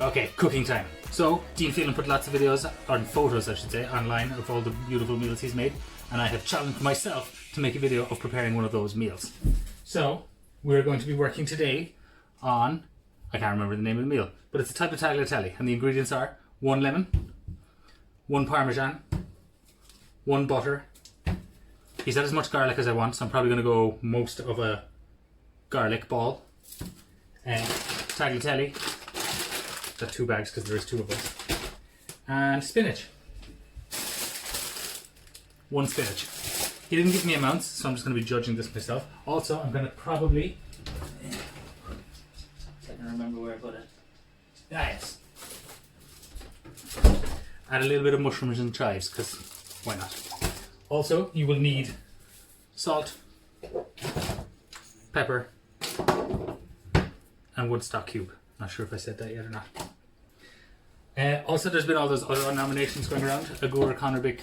Okay, cooking time. So, Dean Phelan put lots of videos, or photos I should say, online of all the beautiful meals he's made, and I have challenged myself to make a video of preparing one of those meals. So, we're going to be working today on, I can't remember the name of the meal, but it's a type of Taglaetellie, and the ingredients are 1 lemon, 1 parmesan, 1 butter. He said as much garlic as I want, so I'm probably going to go most of a garlic ball. Taglaetellie. Got 2 bags because there is 2 of us. And spinach. 1 spinach. He didn't give me amounts, so I'm just going to be judging this myself. Also, I'm going to probably... I can remember where I put it. Ah, yes. Add a little bit of mushrooms and chives, because why not? Also, you will need salt, pepper, and 1 stock cube. Not sure if I said that yet or not. Also, there's been all those other nominations going around. Agura Connorbick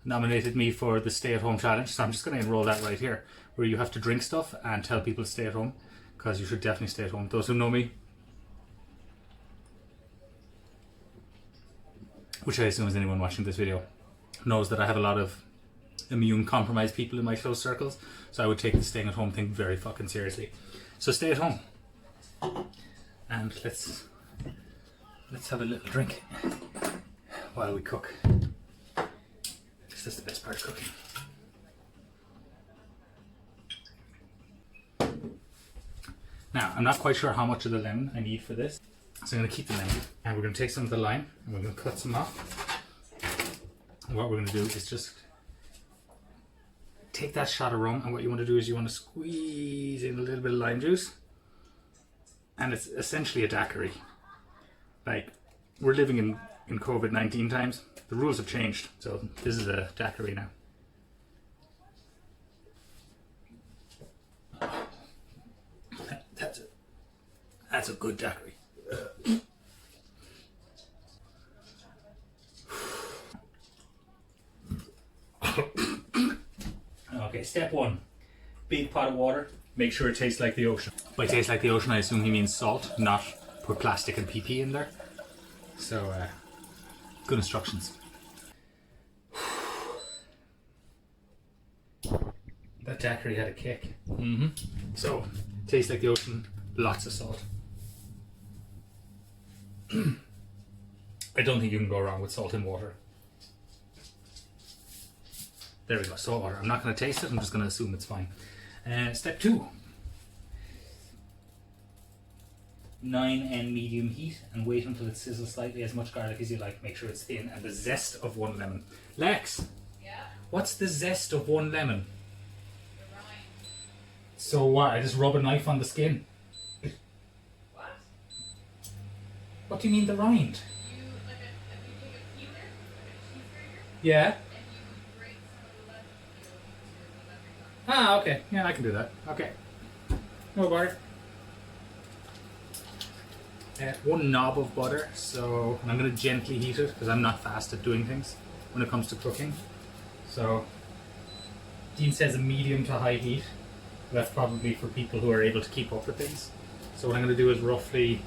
nominated me for the stay-at-home challenge, so I'm just going to enroll that right here, where you have to drink stuff and tell people to stay at home, because you should definitely stay at home. Those who know me, which I assume is anyone watching this video, knows that I have a lot of immune-compromised people in my close circles, so I would take the staying-at-home thing very fucking seriously. So stay at home. And let's have a little drink while we cook. This is the best part of cooking. Now, I'm not quite sure how much of the lemon I need for this, so I'm going to keep the lemon, and we're going to take some of the lime and we're going to cut some off. And what we're going to do is just take that shot of rum, and what you want to do is you want to squeeze in a little bit of lime juice. And it's essentially a daiquiri. Like, we're living in COVID-19 times. The rules have changed, so this is a daiquiri now. That's a good daiquiri. Okay, step 1. Big pot of water. Make sure it tastes like the ocean. By taste like the ocean, I assume he means salt, not put plastic and PP in there. So, good instructions. That daiquiri had a kick. So, tastes like the ocean, lots of salt. I don't think you can go wrong with salt in water. There we go, salt water. I'm not going to taste it, I'm just going to assume it's fine. Step 2. 9N medium heat and wait until it sizzles slightly, as much garlic as you like. Make sure it's thin, and the zest of 1 lemon. Lex! Yeah? What's the zest of 1 lemon? The rind. So what, I just rub a knife on the skin? What? What do you mean the rind? You, if you take a peeler, like a cheeseburger, Yeah? and you grate some of the lemon peel into the lemon. Ah, okay. Yeah, I can do that. Okay. No bother. 1 knob of butter, so I'm going to gently heat it because I'm not fast at doing things when it comes to cooking. So Dean says a medium to high heat. That's probably for people who are able to keep up with things. So what I'm going to do is roughly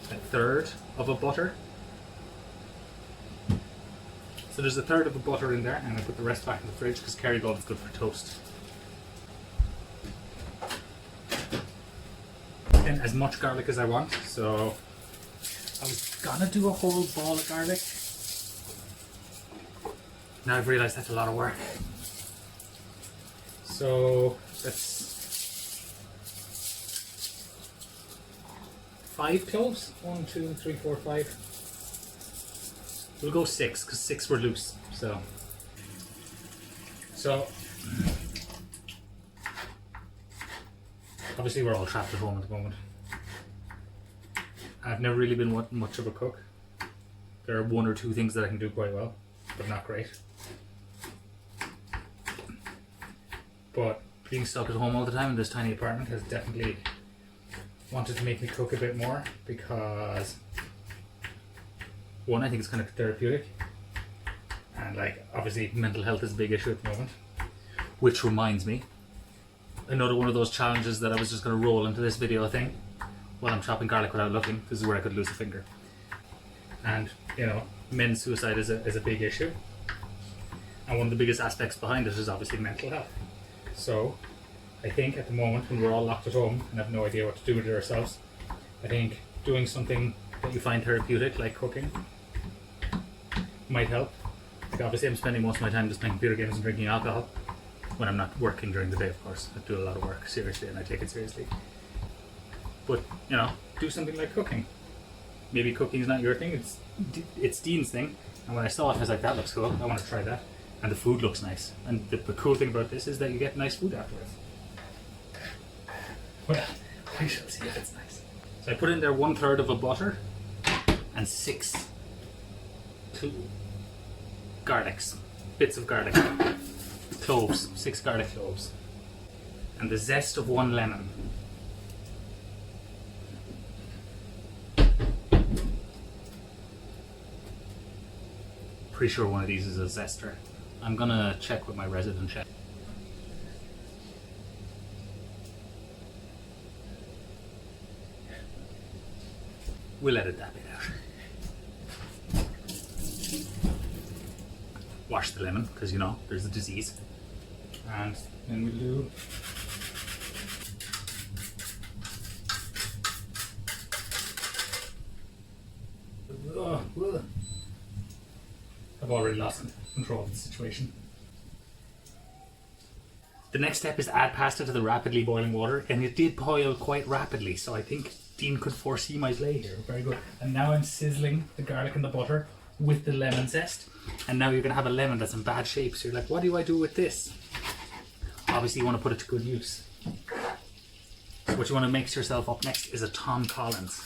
1/3 of a butter. So there's 1/3 of a butter in there, and I put the rest back in the fridge because Kerrygold is good for toast. In as much garlic as I want, so I was gonna do a whole ball of garlic. Now I've realised that's a lot of work. So that's 5 cloves. 1, 2, 3, 4, 5. We'll go 6 because 6 were loose. So obviously we're all trapped at home at the moment. I've never really been much of a cook. There are 1 or 2 things that I can do quite well, but not great. But being stuck at home all the time in this tiny apartment has definitely wanted to make me cook a bit more, because 1, I think it's kind of therapeutic, and like obviously mental health is a big issue at the moment. Which reminds me, another one of those challenges that I was just going to roll into this video thing while I'm chopping garlic without looking, this is where I could lose a finger. And, you know, men's suicide is a big issue. And one of the biggest aspects behind it is obviously mental health. So, I think at the moment when we're all locked at home and have no idea what to do with ourselves, I think doing something that you find therapeutic, like cooking, might help. Like obviously I'm spending most of my time just playing computer games and drinking alcohol. When I'm not working during the day, of course. I do a lot of work, seriously, and I take it seriously. But, you know, do something like cooking. Maybe cooking is not your thing, it's Dean's thing. And when I saw it, I was like, that looks cool, I want to try that. And the food looks nice. And the cool thing about this is that you get nice food afterwards. Well, we shall see if it's nice. So I put in there 1/3 of a butter and 6 garlics, bits of garlic, cloves, 6 garlic cloves, and the zest of 1 lemon. Pretty sure one of these is a zester. I'm gonna check with my resident chef. We'll edit that bit out. Wash the lemon, because you know, there's a disease. And then we'll do I've already lost control of the situation. The next step is add pasta to the rapidly boiling water, and it did boil quite rapidly, so I think Dean could foresee my play here. Very good. And now I'm sizzling the garlic and the butter with the lemon zest, and now you're going to have a lemon that's in bad shape, so you're like, what do I do with this? Obviously you want to put it to good use. So what you want to mix yourself up next is a Tom Collins.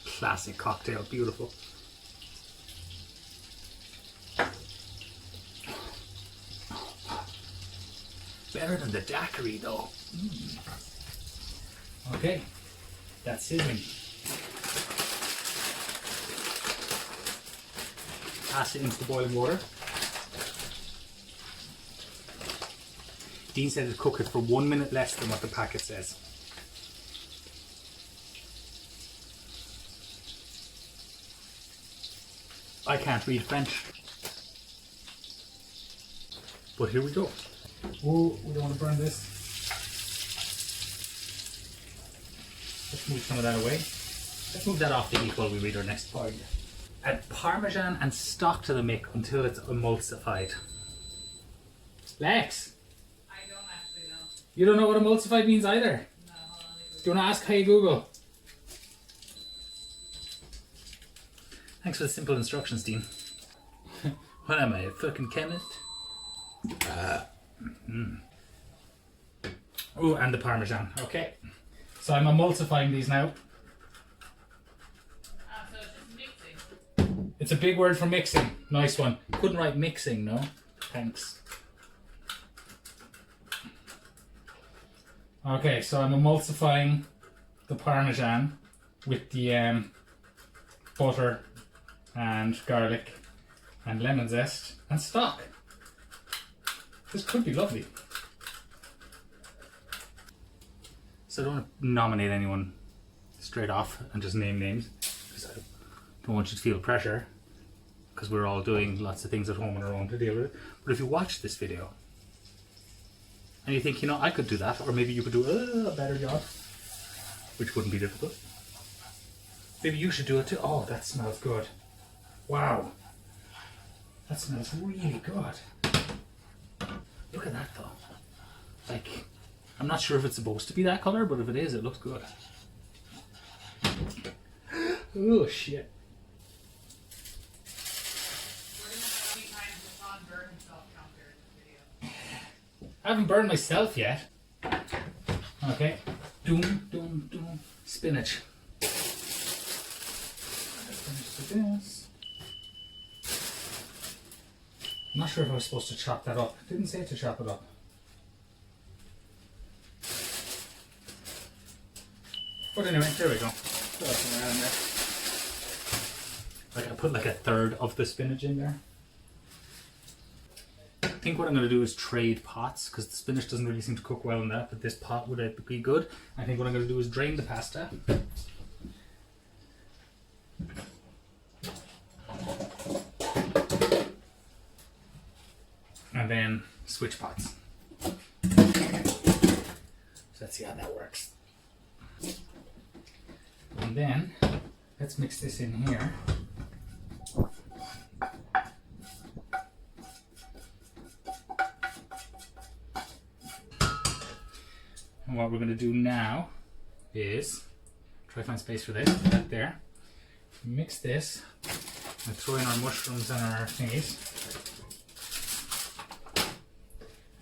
Classic cocktail, beautiful. Better than the daiquiri though. Okay, that's sizzling. Pass it into the boiling water. Dean said to cook it for 1 minute less than what the packet says. I can't read French. But here we go. Oh, we don't want to burn this. Let's move some of that away. Let's move that off the heat while we read our next point. Add Parmesan and stock to the mix until it's emulsified. Lex! I don't actually know. You don't know what emulsified means either? No, hold on. Do you want to ask Hey Google? Thanks for the simple instructions, Dean. What am I, a fucking chemist? Oh, and the Parmesan. Okay. So I'm emulsifying these now. So it's just mixing. It's a big word for mixing. Nice one. Couldn't write mixing, no? Thanks. Okay, so I'm emulsifying the Parmesan with the butter and garlic and lemon zest and stock. This could be lovely. So I don't want to nominate anyone straight off and just name names, because I don't want you to feel pressure, because we're all doing lots of things at home on our own to deal with it. But if you watch this video and you think, you know, I could do that, or maybe you could do a better job, which wouldn't be difficult. Maybe you should do it too. Oh, that smells good. Wow. That smells really good. Look at that though. Like, I'm not sure if it's supposed to be that color, but if it is, it looks good. Oh shit. We're gonna have any times Hassan burn himself counter in this video. I haven't burned myself yet. Okay. Doom, doom, doom. Spinach. Spinach to this. I'm not sure if I was supposed to chop that up. It didn't say to chop it up. But anyway, there we go. Throw some of that in there. Like I put like 1/3 of the spinach in there. I think what I'm going to do is trade pots, because the spinach doesn't really seem to cook well in that, but this pot would be good. I think what I'm going to do is drain the pasta. then switch pots. So let's see how that works. And then let's mix this in here. And what we're going to do now is try to find space for this, put that there. Mix this and throw in our mushrooms and our thingies.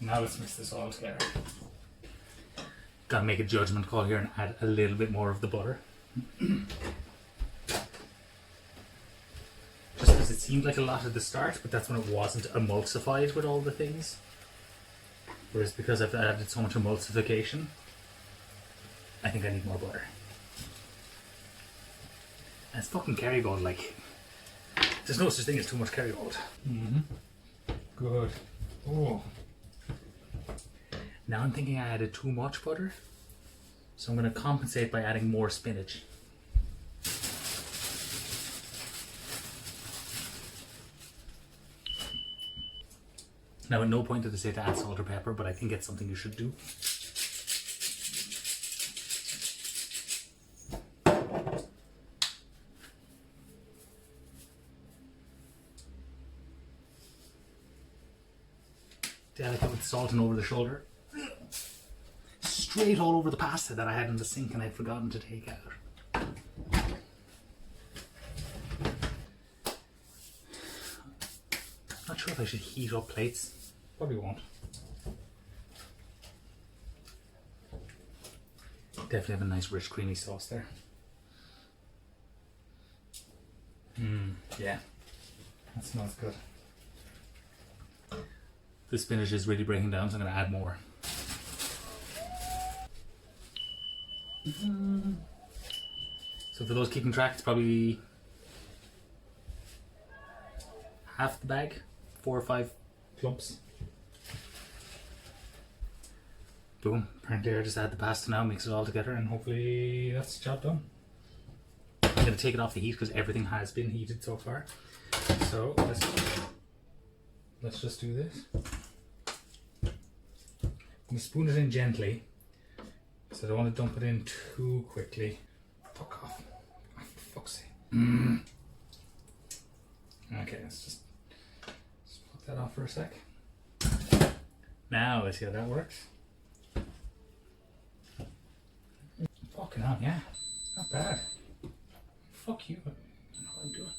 Now let's mix this all together. Gotta make a judgment call here and add a little bit more of the butter. Just because it seemed like a lot at the start, but that's when it wasn't emulsified with all the things. Whereas because I've added so much emulsification, I think I need more butter. And it's fucking Kerrygold, like, there's no such thing as too much Kerrygold. Good. Oh. Now I'm thinking I added too much butter, so I'm going to compensate by adding more spinach. Now at no point did I say to add salt or pepper, but I think it's something you should do. Delicate with salt and over the shoulder. Straight all over the pasta that I had in the sink and I'd forgotten to take out. Not sure if I should heat up plates. Probably won't. Definitely have a nice rich creamy sauce there. Yeah, that smells good. The spinach is really breaking down, so I'm going to add more. So for those keeping track, it's probably half the bag, 4 or 5 clumps. Boom, apparently I just add the pasta now, mix it all together, and hopefully that's the job done. I'm going to take it off the heat because everything has been heated so far. So let's just do this. I'm going to spoon it in gently, so I don't want to dump it in too quickly. Fuck off. Oh, for fuck's sake. Okay, let's just put that off for a sec. Now let's see how that works. Fucking hell, yeah. Not bad. Fuck you. I don't know what I'm doing.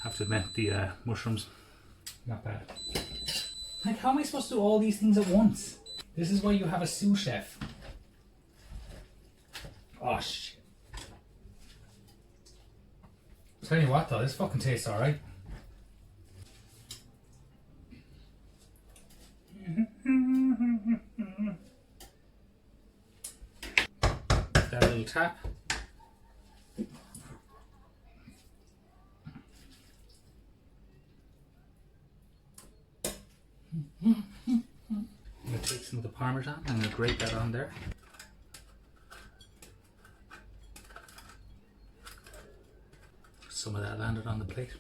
Have to admit, the mushrooms, not bad. Like, how am I supposed to do all these things at once? This is why you have a sous chef. Oh shit. Tell you what though, this fucking tastes alright. That little tap. I'm going to take some of the Parmesan, I'm going to grate that on there. Some of that landed on the plate.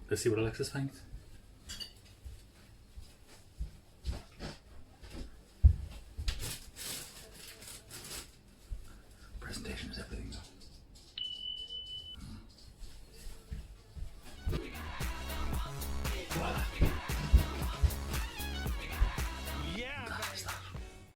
Let's see what Alexis finds. Presentation is